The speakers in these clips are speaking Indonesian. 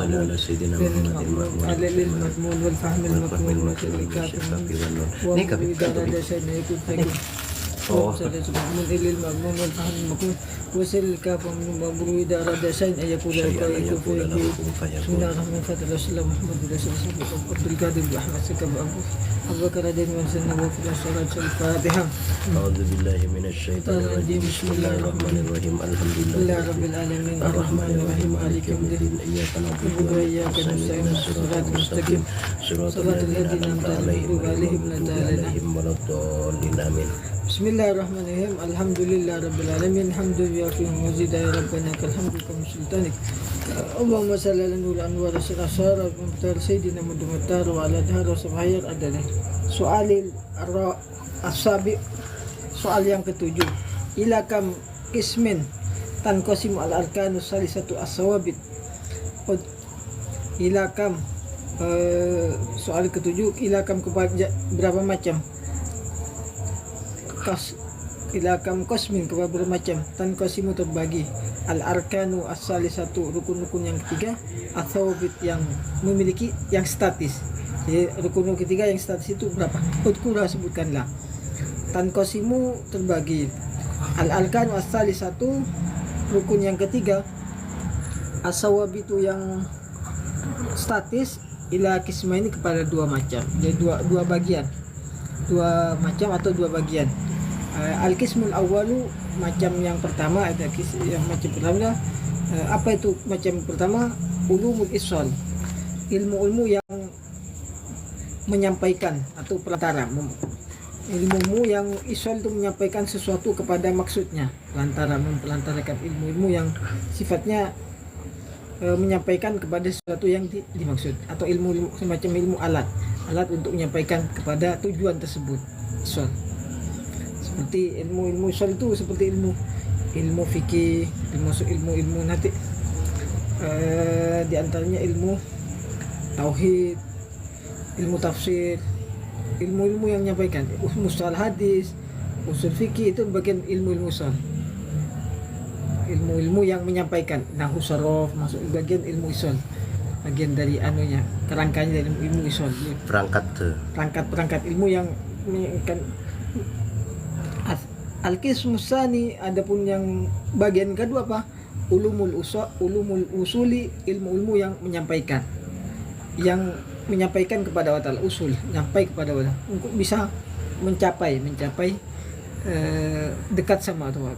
صل على سيدنا محمد المأمون والفهم المكمون وسر الكافي والنور من المأمون والفهم المكمون وسر الكافي والنور إذا أراد شيئا أن يقول بسم الله الرحمن الرحيم رسول الله محمد رسول الله عبد القادر بأحمد سكب أبو بكر رضي الله عنه وفي الصلاة الفاتحة. أعوذ بالله من الشيطان الرجيم بسم الله الرحمن الرحيم الحمد لله رب العالمين الرحمن الرحيم مالك يوم الدين إياك نعبد وإياك نستعين صراط المستقيم صراط الذين أنعمت عليهم غير المغضوب عليهم. Bismillahirrahmanirrahim. Alhamdulillah rabbil alamin. Hamdan yafi'u mazida ya rabbana kal hamdu kama sultanik. Allahumma shalli ala nur anwar asrar mumtar sayyidina Muhammad wa ala alihi wa sahbihi adana. Asabi soal yang ketujuh. Ila kam ismin tanqasimu al arkanus salisatu as-sawabit. Ila kam soal ketujuh, ila kam berapa macam? Ilakam kosmin kepada macam tanqasimu terbagi al arkanu as-salisatu rukun-rukun yang ketiga athawbit yang memiliki yang statis. Jadi rukun ketiga yang statis itu berapa? Udkura sebutkanlah. Tanqasimu terbagi al arkanu as-salisatu rukun yang ketiga as-sawabitu yang statis ila kismaini kepada dua macam. Jadi dua bagian. Dua macam atau dua bagian. Al-qismul awwalu macam yang pertama ada yang macam pertama apa itu macam pertama ulumul isal ilmu-ilmu yang menyampaikan atau perantara ilmu yang isal itu menyampaikan sesuatu kepada maksudnya memperantarakan ilmu-ilmu yang sifatnya menyampaikan kepada sesuatu yang dimaksud atau ilmu semacam ilmu alat untuk menyampaikan kepada tujuan tersebut isal. Seperti ilmu usul itu seperti ilmu fikih, ilmu nanti di antaranya ilmu tauhid, ilmu tafsir, ilmu yang menyampaikan mustalah hadis, usul fikih itu bagian ilmu usul. Ilmu yang menyampaikan nahwu saraf masuk bagian ilmu usul. Bagian dari anunya, kerangkanya dari ilmu usul. Perangkat ilmu yang menyampaikan. Al-qismus tsani adapun yang bagian kedua apa? Ulumul usuli ilmu yang menyampaikan kepada Allah usul sampai kepada Allah untuk bisa mencapai dekat sama Allah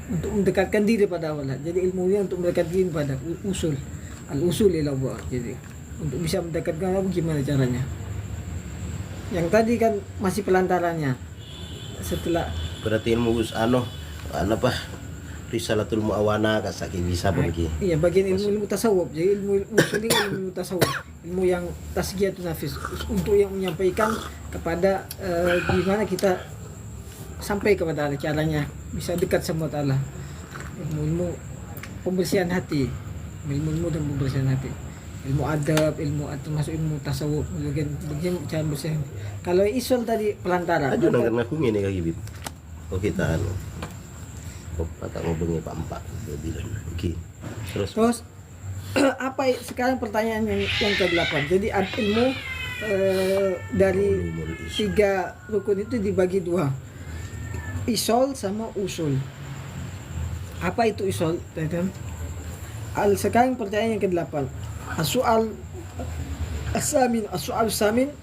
untuk mendekatkan diri pada Allah. Jadi ilmunya untuk mendekatkan diri pada usul al-usul ila Allah. Jadi untuk bisa mendekatkan Allah gimana caranya? Yang tadi kan masih pelantarannya. Setelah berarti ilmu risalatul muawana kasaki bisa begini. Iya, bagian ilmu tasawuf. Jadi ilmu tasawuf, ilmu yang tasqiyatun nafis untuk yang menyampaikan kepada gimana kita sampai kepada Allah, caranya bisa dekat sama Allah. Ilmu pembersihan hati, ilmu dan pembersihan hati. Ilmu adab, termasuk ilmu tasawuf, bagian cara bersih. Kalau isul tadi pelantara. Aja nang ngaku ngene ka gibit. Oh kita patang ngobongi Pak bilang. Oke. Terus apa sekarang pertanyaan yang ke-8. Jadi ilmu dari 3 rukun itu dibagi 2. Isol sama usul. Apa itu isol? Sekarang pertanyaan yang ke-8. As-su'al samin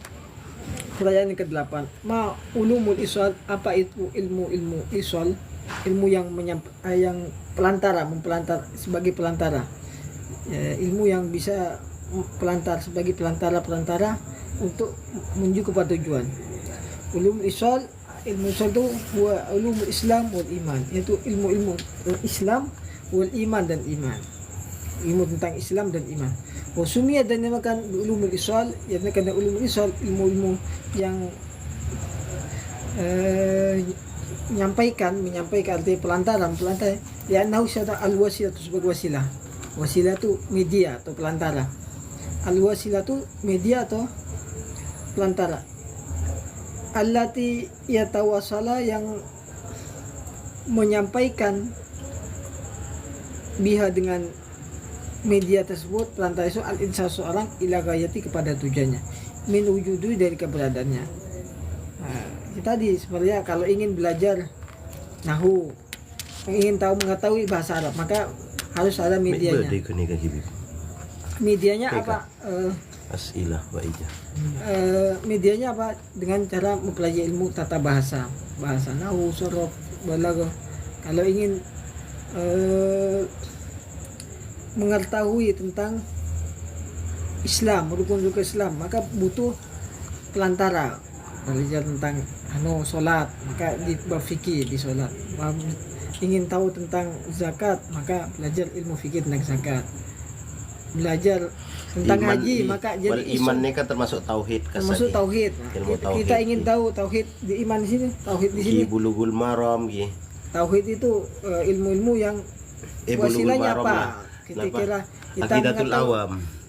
pertanyaan yang ke-8. Ma ulumul isal, apa itu ilmu isal? Ilmu yang mempelantar sebagai pelantara. Ilmu yang bisa sebagai pelantara untuk menuju kepada tujuan. Ulumul isal, ilmu isal itu ulumul Islam wal iman, yaitu ilmu Islam wal iman dan iman. Ilmu tentang Islam dan iman. Wasumia dan dinamakan ulumul isal, yang karena ulumul isal ilmu yang menyampaikan arti pelantara ya nausada al-wasilah itu sebagai wasilah itu media atau pelantara, al-wasilah itu media atau pelantara, allati yatawasala yang menyampaikan biha dengan media tersebut perantara itu al-insan seorang ila ghayati kepada tujuannya, min wujudu dari keberadaannya. Nah, tadi sebenarnya kalau ingin belajar nahu, ingin mengetahui bahasa Arab, maka harus ada medianya. Medianya apa? As'ilah wa ijah. Medianya apa? Dengan cara mempelajari ilmu tata bahasa, bahasa nahu, sorof, balaghah. Kalau ingin mengetahui tentang Islam, rukun-rukun Islam, maka butuh pelantara. Belajar tentang salat, maka di bab fikih di salat. Ingin tahu tentang zakat, maka belajar ilmu fikih tentang zakat. Belajar tentang haji, maka jadi imannya kan termasuk tauhid. Termasuk tauhid. Nah, kita ingin tahu tauhid di iman di sini, tauhid di sini. Bulughul Maram Tauhid itu ilmu-ilmu yang wasilahnya apa? Ketika kita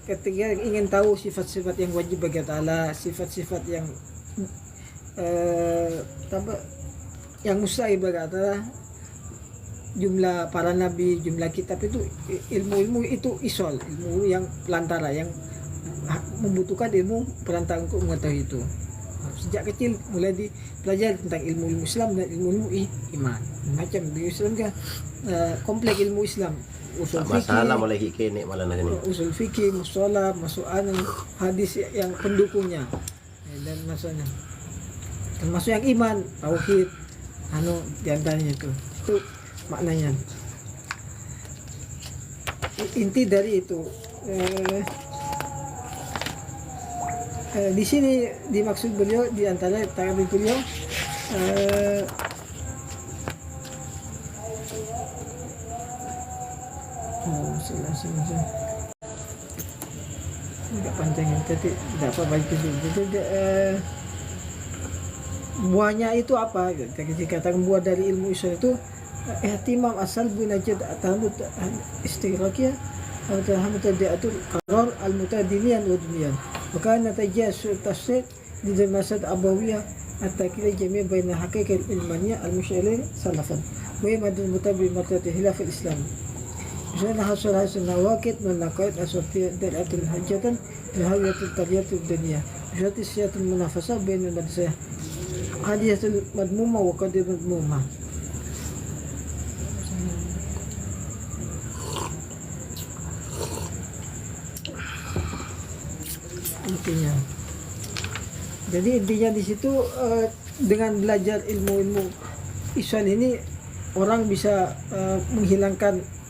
ketika ingin tahu sifat-sifat yang wajib bagi Allah, sifat-sifat yang yang mustahil bagi Allah, jumlah para nabi, jumlah kitab, itu ilmu-ilmu itu isol, ilmu yang pelantara, yang membutuhkan ilmu perantara untuk mengetahui itu. Sejak kecil mulai dipelajari tentang ilmu-ilmu Islam dan ilmu-ilmu iman. Macam di Islam kan kompleks ilmu Islam. Usul fikih, usul fikih, mustalah, masuk hadis yang pendukungnya, dan maksudnya termasuk yang iman, tauhid, diantaranya itu maknanya. Inti dari itu di sini dimaksud beliau, di antara ta'rif beliau agak panjang ya, tapi tidak apa baik itu. Jadi buahnya itu apa? Dikatakan buah dari ilmu usul itu ihtimam asal binajad atamut istighraqiyah atau tahamutadiatul qarar al-mutadiniyan wa dunyan. Maka natijah tafsir di masad abawiyah at-takil jami' baina haqiqat ilmaniyah al-musyairin salafan wa madul mutabi matati hilaf al-islam. Misalnya hasil nawaqid min naqaid asfiyah dalatul hajatan lihayatul tariyatul dunya. Misalnya siyatul munafasah bainal madrasah hadiyatul madmuma wa qadir madmuma. Intinya. Jadi intinya di situ dengan belajar ilmu-ilmu ihsan ini orang bisa menghilangkan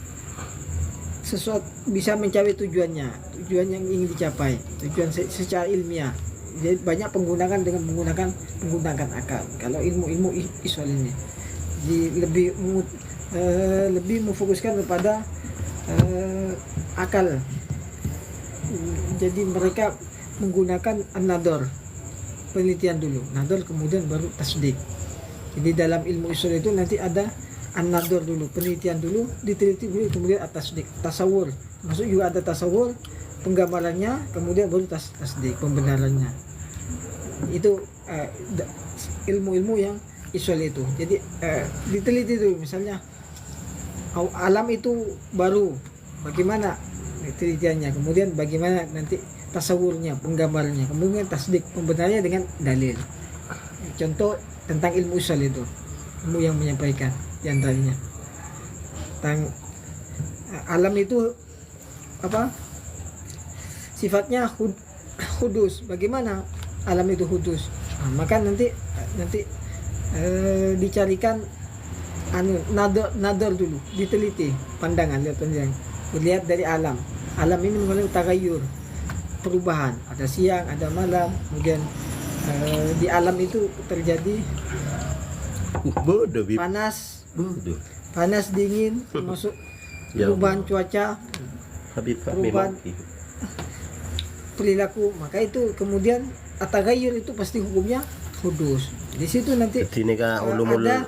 sesuatu, bisa mencapai tujuan yang ingin dicapai, tujuan secara ilmiah. Jadi banyak menggunakan akal. Kalau ilmu-ilmu ihsan ini lebih memfokuskan kepada akal. Jadi mereka menggunakan an-nador, penelitian dulu, nador kemudian baru tasdik. Jadi dalam ilmu usul itu nanti ada an-nador dulu, penelitian dulu, diteliti dulu, kemudian tasdik, tasawur. Maksud juga ada tasawur, penggambarannya, kemudian baru tasdik, pembenarannya. Itu ilmu-ilmu yang usul itu. Jadi diteliti dulu, misalnya alam itu baru, bagaimana penelitiannya, kemudian bagaimana nanti tasawurnya, penggambarannya, kemudian tasdik, pembenarnya dengan dalil. Contoh tentang ilmu usul itu, ilmu yang menyampaikan diantaranya tentang alam itu apa sifatnya hudus, bagaimana alam itu hudus. Maka nanti dicarikan nador dulu, diteliti pandangan, lihat dari alam ini mengalami tagayyur, perubahan, ada siang, ada malam, kemudian di alam itu terjadi panas dingin, termasuk perubahan cuaca, perubahan perilaku. Maka itu kemudian at-taghayyur itu pasti hukumnya hudus. Di situ nanti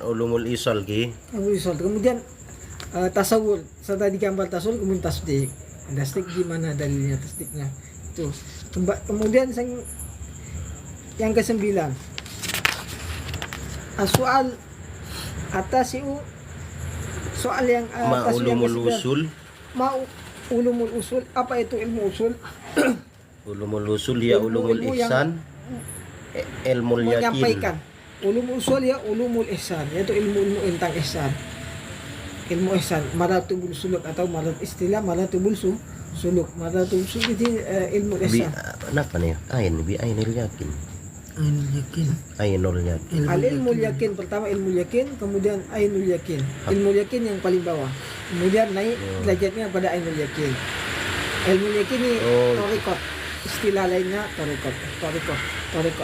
ulumul isol kemudian tasawur, setelah digambar tasawur kemudian tasdik. Tasdik gimana dalilnya, tasdiknya itu. Kemudian yang ke-9, soal atas itu soal yang atas yang ulumul usul ulumul usul. Apa itu ilmu usul? Ulumul usul ya ulumul Ilmu-ilmu yang ihsan, ilmul yakin. Menyampaikan ulumul usul ya ulumul ihsan, yaitu ilmu-ilmu tentang ihsan. Ilmu ihsan, maratibul suluk atau istilah maratibul suluk. Maratibul suluk itu ilmu ihsan. Kenapa nih? Bi ainul yakin. Ainul yakin. Ainul yakin. Al ilmu yakin, pertama ilmu yakin, kemudian ainul yakin. Ilmu yakin yang paling bawah, kemudian naik derajatnya pada ainul yakin. Ilmu yakin ini torikot, istilah lainnya torikot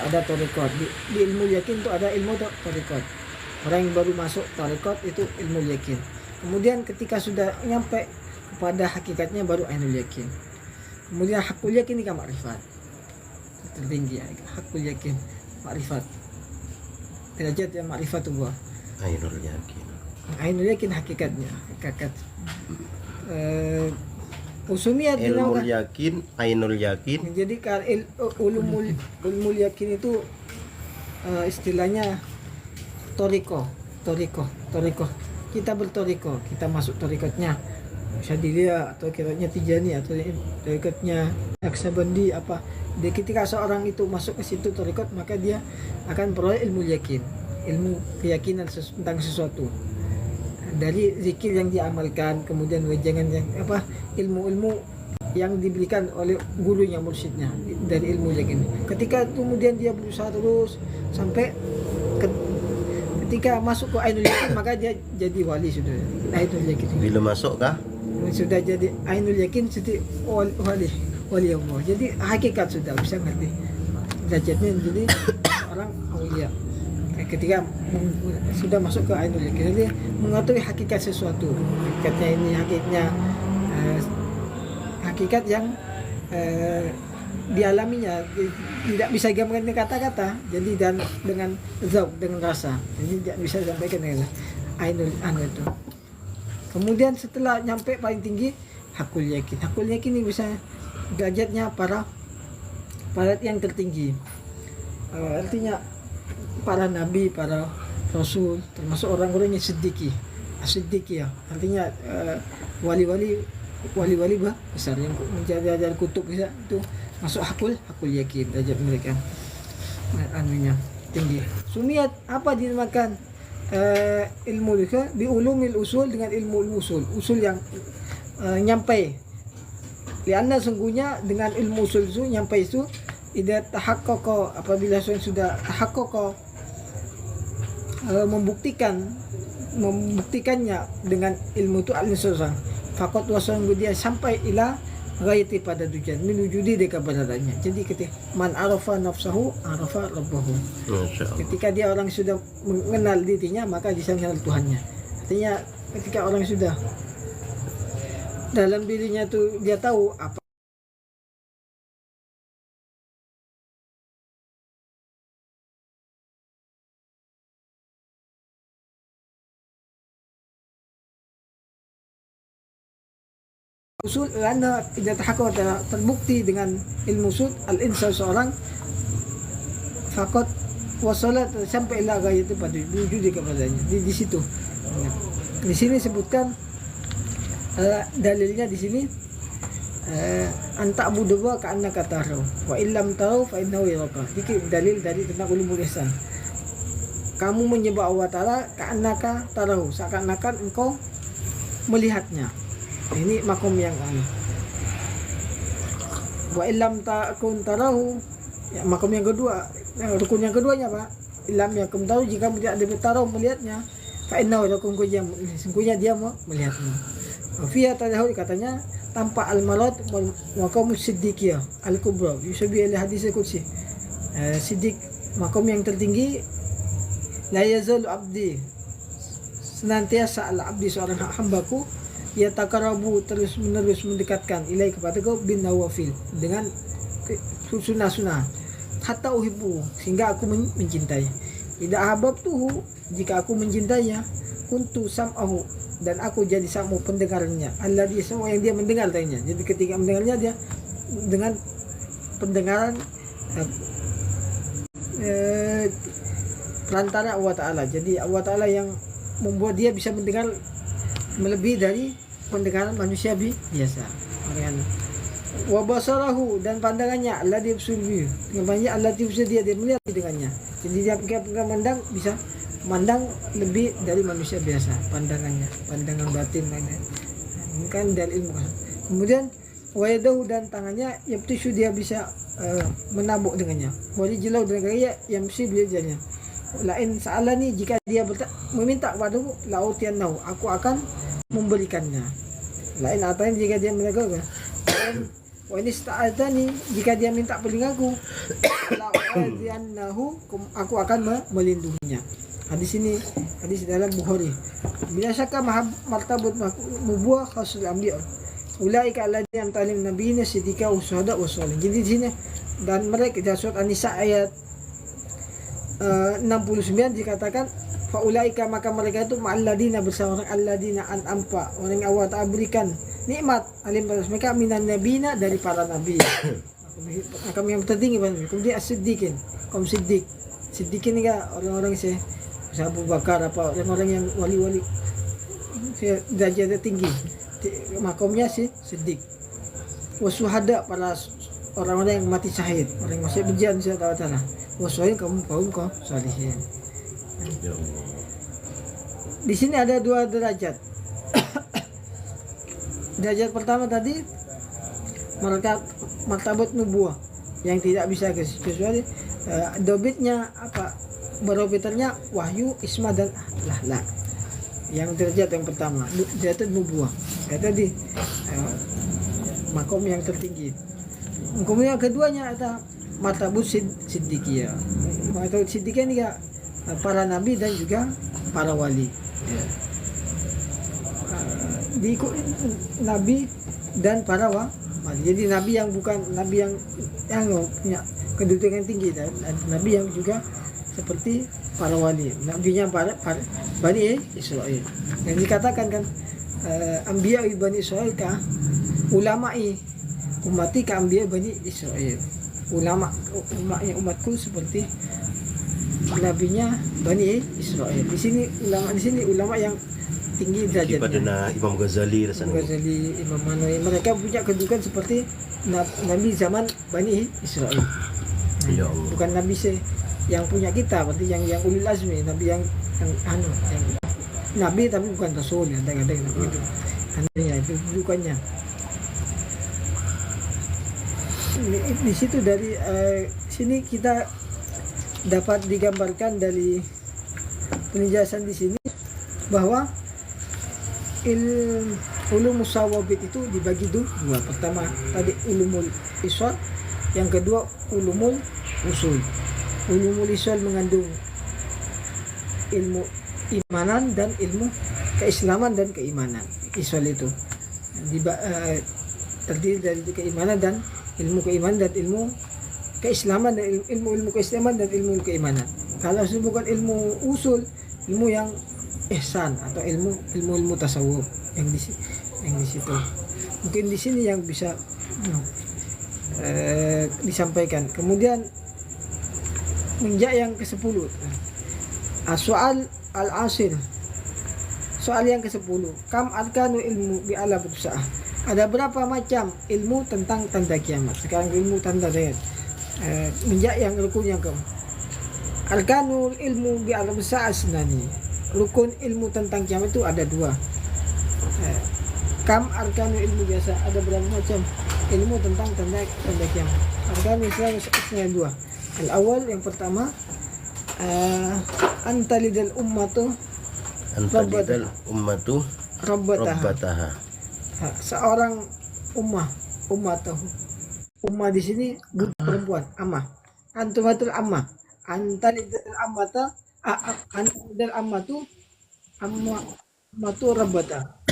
ada torikot. Di ilmu yakin itu ada ilmu torikot. Orang yang baru masuk torikot itu ilmu yakin. Kemudian ketika sudah nyampe kepada hakikatnya baru ainul yakin. Kemudian hakul yakin ini makrifat tertinggi ya, hakul yakin makrifat, derajat yang makrifat itu Ainul yakin. ainul yakin hakikatnya, hakikat. Usumiyat Ilmul yakin, ainul yakin. jadi ulumul yakin itu istilahnya toriko. Kita bertoriko, kita masuk torikotnya Syadiliyah atau kiranya Tijani atau torikotnya Naksabandi apa. Jadi ketika seorang itu masuk ke situ torikot, maka dia akan peroleh ilmu yakin, ilmu keyakinan tentang sesuatu dari zikir yang diamalkan, kemudian wejangan yang ilmu-ilmu yang diberikan oleh gurunya, mursyidnya dari ilmu yakin. Ketika kemudian dia berusaha terus sampai ketika masuk ke ainul yakin, maka dia jadi wali sudah. Ainul yakin. Bila masuk kah? Sudah jadi ainul yakin, jadi wali Allah. Jadi hakikat sudah bisa ngerti derajatnya, jadi orang aulia. Ketika sudah masuk ke ainul yakin, jadi mengetahui hakikat sesuatu. Hakikatnya ini hakikat yang dialaminya, tidak bisa digambarkan dengan kata-kata. Jadi dan dengan zauq, dengan rasa, jadi tidak bisa disampaikan dengan ainul itu. Kemudian setelah nyampe paling tinggi hakul yakin. Hakul yakin ini bisa derajatnya para yang tertinggi. Artinya para nabi, para rasul, termasuk orang-orang yang siddiqi ya. Artinya wali-wali besar yang menjadi kutub bisa itu masuk hakul yakin, derajat mereka anunya tinggi. Sumiyat apa dinamakan ilmu itu bi ulumil usul, dengan ilmu usul yang nyampai. Lianna sungguhnya dengan ilmu usul itu nyampai itu ida tahaqqaqa, apabila sudah tahaqqaqa membuktikannya dengan ilmu itu al-insan faqat wasanggu dia sampai ila ghaiti pada tujuan menujudi deka keberadaannya. Jadi ketika man arafa nafsahu arafa rabbahu, ketika dia orang sudah mengenal dirinya maka bisa mengenal Tuhannya. Artinya ketika orang sudah dalam dirinya itu dia tahu apa usul, karena tidak terbukti dengan ilmu usul al-insan seorang fakot wasolat sampai ila gayatu pada wujud kepadanya. Di situ. Di sini sebutkan dalilnya di sini anta abuduwa ka annaka tarahu wa illam tarahu fa innahu yaraka. Jadi dalil dari tentang ulumul ihsan. Kamu menyembah Allah Ta'ala ka annaka tarahu, seakan-akan engkau melihatnya. Ini makom yang wa illam takun tarahu, ya, makom yang kedua, rukun yang keduanya Pak. Illam yakum tahu, jika tidak ada tarahu melihatnya, fa innahu yarakum, sungguhnya dia mau melihatmu. Fiya tadahu, katanya tanpa al-malat maqam siddiqiyah al-kubra yusabi al hadis al-qudsi. Siddiq, makom yang tertinggi. La yazalu abdi, senantiasa al-abdi seorang hambaku ya takarabu, terus menerus mendekatkan ilai kepadaku bin nawafil, dengan sunnah hatta uhibbu, sehingga aku mencintai. Tidak ahbab tuh, jika aku mencintainya, kuntu sam'ahu, dan aku jadi samu pendengarnya, alladhi, semua yang dia mendengar tadinya. Jadi ketika mendengarnya dia dengan pendengaran perantara Allah Ta'ala. Jadi Allah Ta'ala yang membuat dia bisa mendengar melebihi dari pendengaran manusia biasa. Wa basarahu, dan pandangannya alladhi yubsir bihi, dengan pandangannya alladhi yubsir, dia melihat dengannya. Jadi dia memandang, bisa memandang lebih dari manusia biasa pandangannya, pandangan batin kan dari ilmu. Kemudian wa yadahu, dan tangannya yabtishu, dia bisa menabuk dengannya. Wa rijlahu, dan kakinya yamshi bihi. Lain sa'alani, jika dia meminta padaku, la'utiyannahu, aku akan memberikannya. Lain atanya, jika dia menegakkan. Wa ini sta'adani, jika dia minta pelindungku, la'utiyannahu, aku akan melindunginya. Hadis ini hadis dalam Bukhari. Bila syakka martabat nubuwah khasul anbiya. Ulaika alladziina ta'lim nabiyina siddiqa wa syuhada wa sholihin. Jadi di sini dan mereka di surat An-Nisa ayat 69 dikatakan faulaika, maka mereka itu ma'alladina, bersama orang alladina an'amta, orang yang Allah Ta'ala berikan nikmat alim pada mereka minan nabiyina, dari para nabi. Maka yang tertinggi pada mereka. Kemudian as-siddiqin, kaum siddiq. Siddiqin ini orang-orang Abu Bakar, apa orang-orang yang wali-wali derajatnya tinggi, makomnya siddiq. Wasuhada, para orang-orang yang mati syahid, orang yang masih berjihad insya Allah Ta'ala. Wasuhada, kaum salihin. Di sini ada dua derajat. Derajat pertama tadi martabat nubuwah yang tidak bisa kecuali dobitnya apa, barometernya wahyu, isma, dan lahlak. Yang derajat yang pertama derajat nubuwah, tadi makom yang tertinggi. Kemudian yang keduanya ada martabat siddiqiyah. Martabat siddiqiyah ini para nabi dan juga para wali. Di nabi dan para wali. Jadi nabi yang bukan nabi yang punya kedudukan tinggi, dan nabi yang juga seperti para wali, nabinya para Bani Israel. Yang dikatakan kan Anbiya Bani Israel ka ulama'i umati ka Anbiya Bani Israel. Umatku seperti nabinya Bani Israel. Di sini ulama yang tinggi derajatnya. Pada Imam Ghazali, Imam Manoi, mereka punya kedudukan seperti nabi zaman Bani Israel. Ya Allah. Bukan nabi yang punya kita, berarti yang ulil azmi, nabi yang nabi tapi bukan rasul, yang kadang-kadang itu. Anehnya itu kedudukannya. Di situ dari sini kita dapat digambarkan dari penjelasan di sini bahwa ulum musawabit itu dibagi dua. Pertama tadi ulumul iswat, yang kedua ulumul usul. Ulumul iswat mengandung ilmu imanan dan ilmu keislaman dan keimanan. Iswal itu terdiri dari keimanan dan ilmu keimanan dan ilmu keislaman dan ilmu keislaman dan ilmu keimanan. Kalau bukan ilmu usul, ilmu yang ihsan atau ilmu tasawuf yang di situ. Mungkin di sini yang bisa disampaikan. Kemudian menjak yang ke-10. Soal al-asil. Soal yang ke-10. Kam arkanu ilmu bi ala bersa'ah. Ada berapa macam ilmu tentang tanda kiamat? Sekarang ilmu tanda kiamat. Menjak yang rukun yang ke. Arkanul ilmu bi ala bersa'ah senani. Rukun ilmu tentang kiamat itu ada dua. Kam arkanu ilmu biasa, ada berapa macam ilmu tentang tanda kiamat? Arkanu Islam dua. Al-awwal, yang pertama, antalidal ummatu rabbataha. Seorang ummatahu. Ummah di sini perempuan, ammah. Antumatul ammah. Antalidal ammatu rabbataha.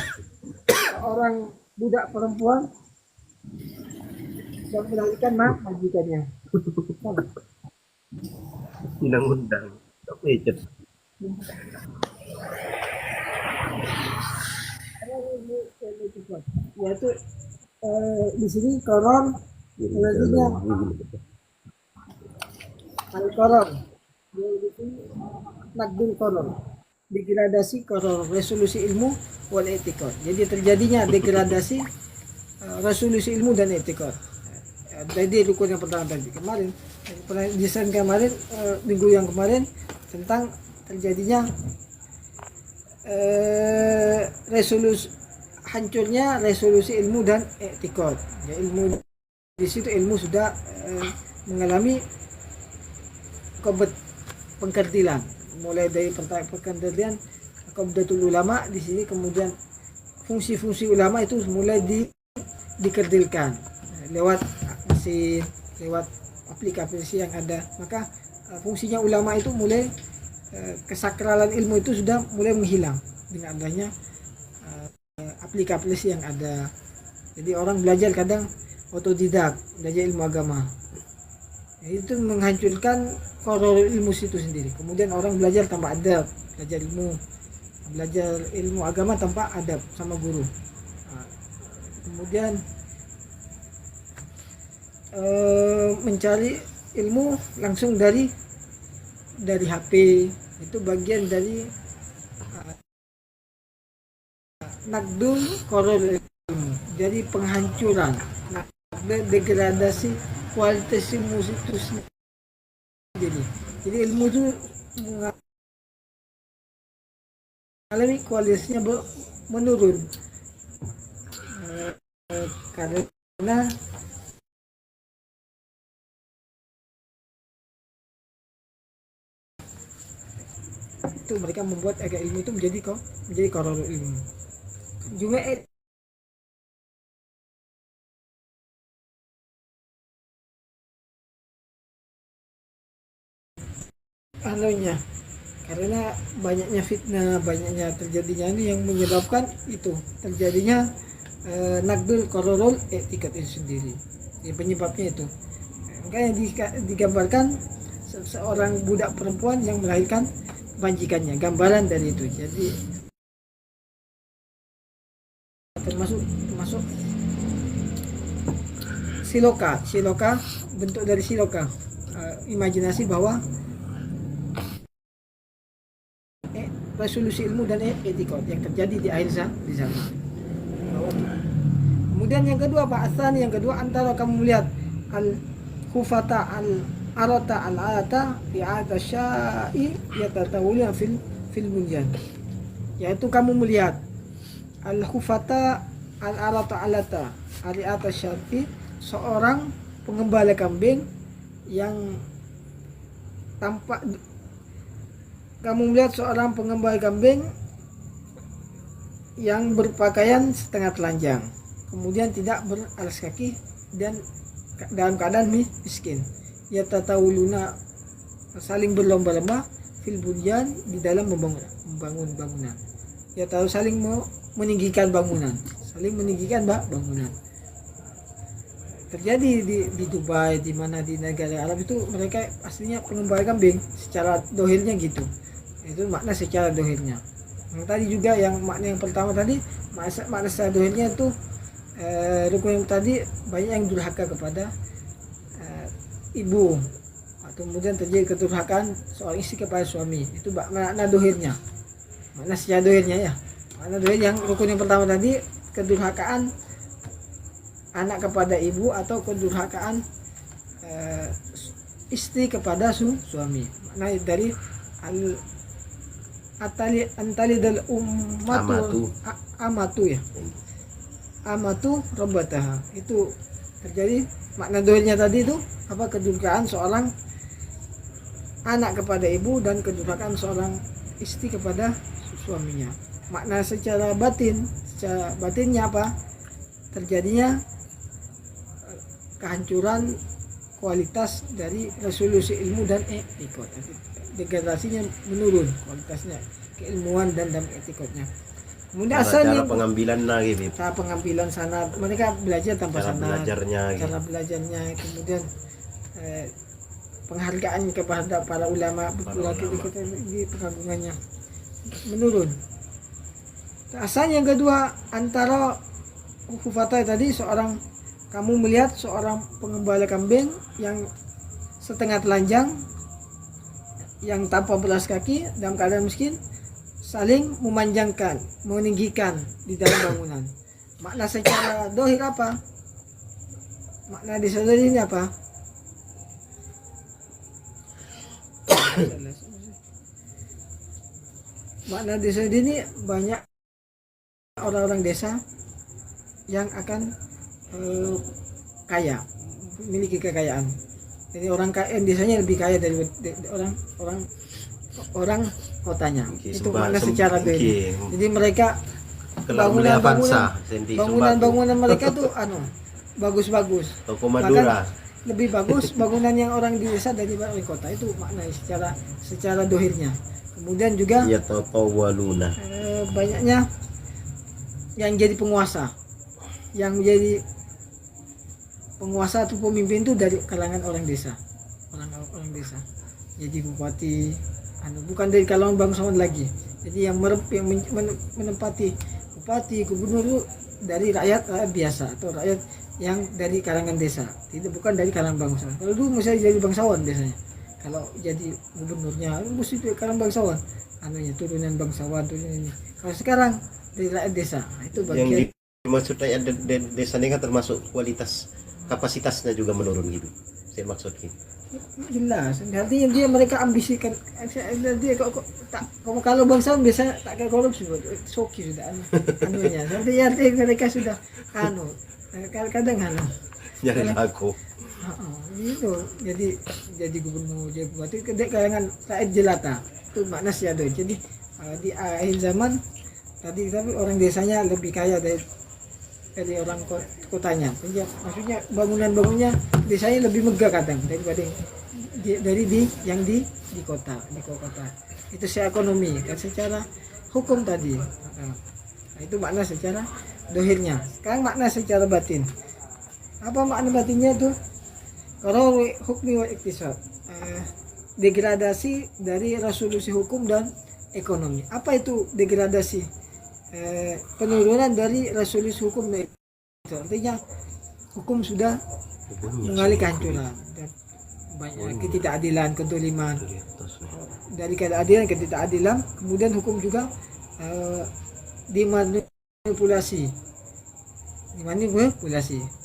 Seorang budak perempuan yang menalihkan majikannya. Undang-undang. Yaitu di sini koron, artinya al-koron. Di sini nakdul koron, degradasi koron, resolusi ilmu wal etikot. Jadi terjadinya degradasi resolusi ilmu dan etikot. Jadi rukun yang pertama tadi kemarin, pernah desain kemarin, minggu yang kemarin tentang terjadinya resolusi hancurnya resolusi ilmu dan etikot. Ya, ilmu di situ ilmu sudah mengalami pengkerdilan, mulai dari pengkerdilan qabdatul ulama di sini, kemudian fungsi-fungsi ulama itu mulai dikerdilkan lewat mesin, lewat aplikasi yang ada. Maka fungsinya ulama itu mulai kesakralan ilmu itu sudah mulai menghilang dengan adanya aplikasi yang ada. Jadi orang belajar kadang otodidak, belajar ilmu agama. Itu menghancurkan koror ilmu itu sendiri. Kemudian orang belajar tanpa adab, belajar ilmu agama tanpa adab sama guru. Kemudian mencari ilmu langsung dari HP, itu bagian dari nakdul koror ilmu, jadi penghancuran, degradasi kualitas ilmu itu sendiri. Jadi ilmu itu mengalami kualitasnya menurun karena itu mereka membuat agak ilmu itu menjadi koror ilmu. Juga anunya, karena banyaknya fitnah, banyaknya terjadinya ini yang menyebabkan itu terjadinya nakdul kororul etikat itu sendiri. Ya, penyebabnya itu. Makanya digambarkan seorang budak perempuan yang melahirkan majikannya, gambaran dari itu. Jadi termasuk siloka, bentuk dari siloka, imajinasi bahwa resolusi ilmu dan etikot yang terjadi di akhir zaman. Kemudian yang kedua, ba'atsan, yang kedua, antara kamu melihat al-khufata al-arata al-alata fi atasyai yatatawuluna fil bunyan, yaitu kamu melihat al-khufata al-arata alata ali atasyai, seorang pengembala kambing yang tampak. Kamu melihat seorang pengembala kambing yang berpakaian setengah telanjang, kemudian tidak beralas kaki dan dalam keadaan miskin. Ya tatawuluna, saling berlomba-lomba fil bunyan, di dalam membangun bangunan. Ya tahu saling meninggikan bangunan, bangunan. Terjadi di Dubai, di mana di negara Arab itu mereka aslinya pengembala kambing, secara dohirnya gitu. Itu makna secara dohirnya. Yang tadi juga yang makna yang pertama tadi, makna secara dohirnya itu rukun yang tadi banyak yang durhaka kepada ibu, atau kemudian terjadi kedurhakaan seorang istri kepada suami. Itu makna dohirnya, makna secara dohirnya ya. Makna dohir yang rukun yang pertama tadi, kedurhakaan anak kepada ibu atau kedurhakaan istri kepada suami. Makna dari antali dal amatu ya, amatu robbataha, itu terjadi. Makna dohirnya tadi itu apa? Kedurhakaan seorang anak kepada ibu dan kedurhakaan seorang istri kepada suaminya. Makna secara batinnya apa? Terjadinya kehancuran kualitas dari resolusi ilmu dan etikot. Degradasinya menurun kualitasnya, keilmuan dan etikotnya. Kemudian cara pengambilan lagi, cara pengambilan sanad, mereka belajar tanpa sanad, cara gitu. belajarnya, kemudian penghargaan kepada para ulama, di pengagungannya menurun. Asalnya yang kedua, antara hufata tadi, seorang kamu melihat seorang pengembala kambing yang setengah telanjang, yang tanpa belas kaki, dalam keadaan miskin, saling memanjangkan, meninggikan di dalam bangunan. Makna secara dohir apa? Makna desa dohir ini apa? Makna desa dohir ini banyak orang-orang desa yang akan kaya, memiliki kekayaan. Jadi orang kaya desanya lebih kaya dari orang kotanya. Itu makna secara dohir. Jadi mereka bangunan mereka tuh bagus-bagus. Toko Madura. Lebih bagus bangunan yang orang di desa daripada orang kota. Itu makna secara dohirnya. Kemudian juga ya tatawaluna. Banyaknya yang jadi penguasa. Yang menjadi penguasa atau pemimpin itu dari kalangan orang desa. Orang desa. Jadi bupati bukan dari kalangan bangsawan lagi. Jadi yang menempati bupati, gubernur itu dari rakyat biasa atau rakyat yang dari kalangan desa, tidak bukan dari kalangan bangsawan. Kalau dulu misalnya jadi bangsawan biasanya, kalau jadi gubernurnya mesti dari kalangan bangsawan, turunan bangsawan turunan ini. Kalau sekarang dari rakyat desa, itu bagian. Yang dimaksud rakyat desa ini kan termasuk kapasitasnya juga menurun gitu. Saya maksud gitu. Jelas, artinya mereka ambisikan dia kalau bangsawan biasa tak kayak korupsi, soki sudah anunya. Artinya mereka sudah kadang nyari laku. Itu jadi gubernur, jadi bupati kedek kalangan rakyat jelata. Itu makna siado. Jadi di akhir zaman tadi tapi orang desanya lebih kaya dari orang kotanya. Maksudnya bangunannya desanya lebih megah kadang daripada di kota. Itu secara ekonomi, kan secara hukum tadi. Itu makna secara dohirnya. Sekarang makna secara batin. Apa makna batinnya tuh? Kalau hukmi wa iktisad, degradasi dari resolusi hukum dan ekonomi. Apa itu degradasi? Penurunan dari resolusi hukum itu artinya hukum sudah mengalami kehancuran dan banyak ketidakadilan, kedoliman. Dari keadaan ketidakadilan, kemudian hukum juga dimanipulasi.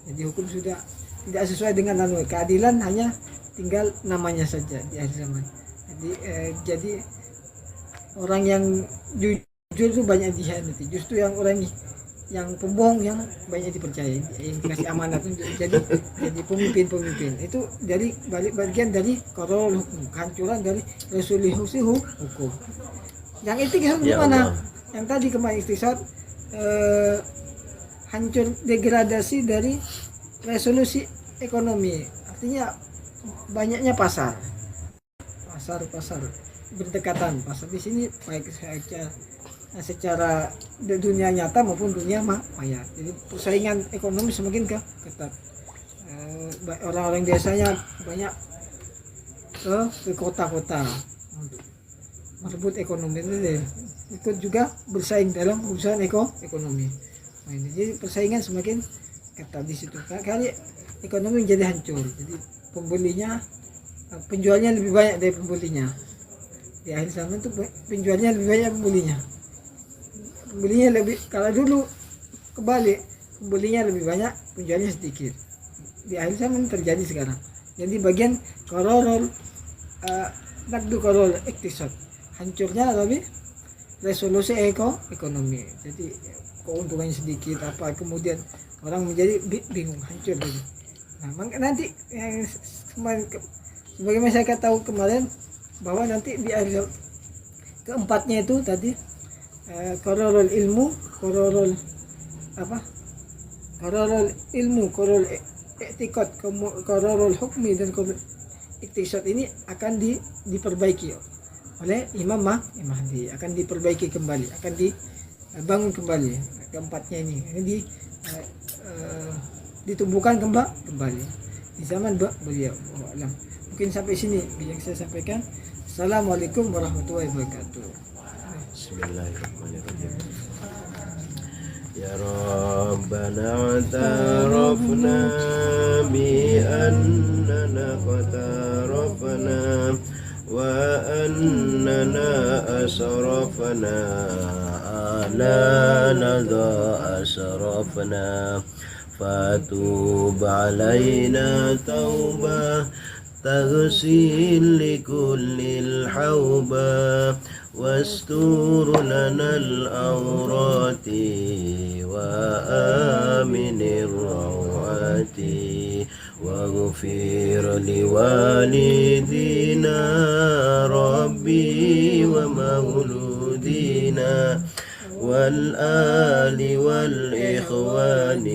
Jadi hukum sudah tidak sesuai dengan keadilan, hanya tinggal namanya saja di akhir zaman. Jadi orang yang jujur itu banyak dihianati. Justru yang orang yang pembohong yang banyak dipercaya, yang dikasih amanat untuk jadi pemimpin. Itu dari bagian dari korol hukum, kehancuran dari resolusi hukum. Yang itu gimana? Yang tadi kemarin istisad hancur degradasi dari resolusi ekonomi. Artinya banyaknya pasar berdekatan. Pasar di sini baik secara dunia nyata maupun dunia maya. Jadi persaingan ekonomi semakin ketat. Orang-orang biasanya banyak ke kota-kota merebut ekonomi itu, ikut juga bersaing dalam urusan ekonomi. Jadi persaingan semakin ketat di situ. Kali ekonomi menjadi hancur. Jadi penjualnya lebih banyak dari pembelinya. Di akhir zaman itu penjualnya lebih banyak pembelinya lebih, kalau dulu kebalik, pembelinya lebih banyak, penjualnya sedikit. Di akhir zaman terjadi sekarang. Jadi bagian korol nakdu korol iktisad, hancurnya lebih resolusi ekonomi. Jadi keuntungannya sedikit kemudian orang menjadi bingung, hancur gitu. Nah, nanti yang sebagaimana saya tahu kemarin bahwa nanti di akhir keempatnya itu tadi korol ilmu, korol etikot, korol hukmi dan korol iktisad ini akan diperbaiki oleh Imam Mahdi, akan diperbaiki kembali, akan dibangun kembali. Keempatnya ini ditumbuhkan kembali di zaman beliau. Mungkin sampai sini yang saya sampaikan. Assalamualaikum warahmatullahi wabarakatuh. Bismillahirrahmanirrahim. Ya Rabbana tarafna bi annana qatarafna وأننا أسرفنا على لدى أسرفنا فتوب علينا توبة تغسل لكل الحوبة واستور لنا الأورات وآمن الروعات واغفر لوالدينا ربي ومولودينا والآل والإخوان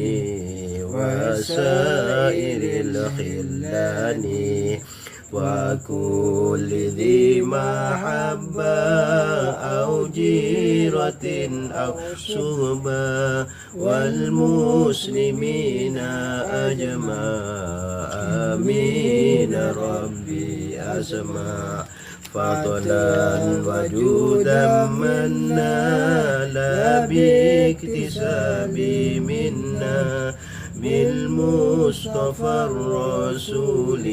وسائر الخلان وكل ذي محبة أو جيرة أو صحبة والمسلمين أجمع آمين ربي أسمع فضلا وجودا منا لا باكتساب منا بالمصطفى الرسول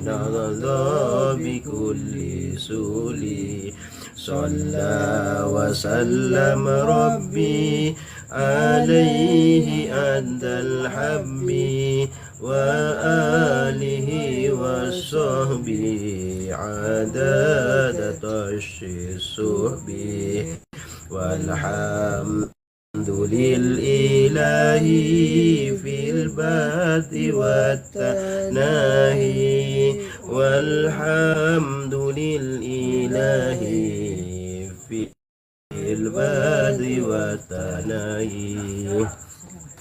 نرضى بكل سول صلى وسلم ربي عليه أدى الحب وآله وصحبه عدد طش الصحب والحمد لله في البدء والتناهي والحمد لله في البدء والتناهي